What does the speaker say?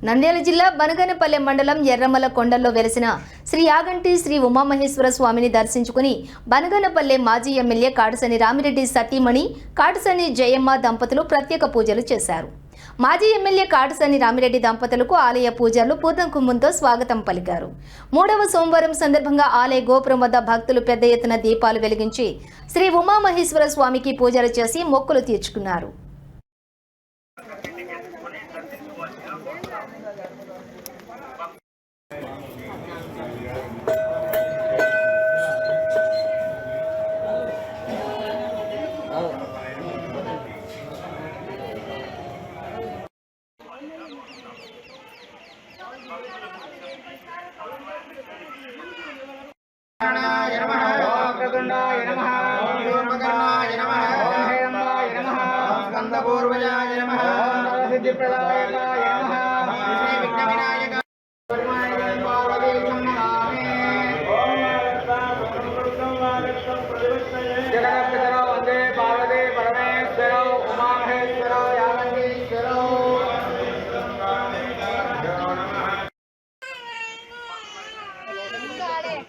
నంద్యాల జిల్లా బనగనపల్లె మండలం ఎర్రమల కొండల్లో వెలిసిన శ్రీ యాగంటి శ్రీ ఉమామహేశ్వర స్వామిని దర్శించుకుని బనగనపల్లె మాజీ ఎమ్మెల్యే కాటసని రామిరెడ్డి సతీమణి కాటసని జయమ్మ దంపతులు ప్రత్యేక పూజలు చేశారు. మాజీ ఎమ్మెల్యే కాటసని రామిరెడ్డి దంపతులకు ఆలయ పూజారులు పూర్ణకుంభంతో స్వాగతం పలికారు. 3వ సోమవారం సందర్భంగా ఆలయ గోపురం వద్ద భక్తులు పెద్ద ఎత్తున దీపాలు వెలిగించి శ్రీ ఉమామహేశ్వర స్వామికి పూజలు చేసి మొక్కులు తీర్చుకున్నారు. पूर्वजाय नमः सिद्धिप्रदाय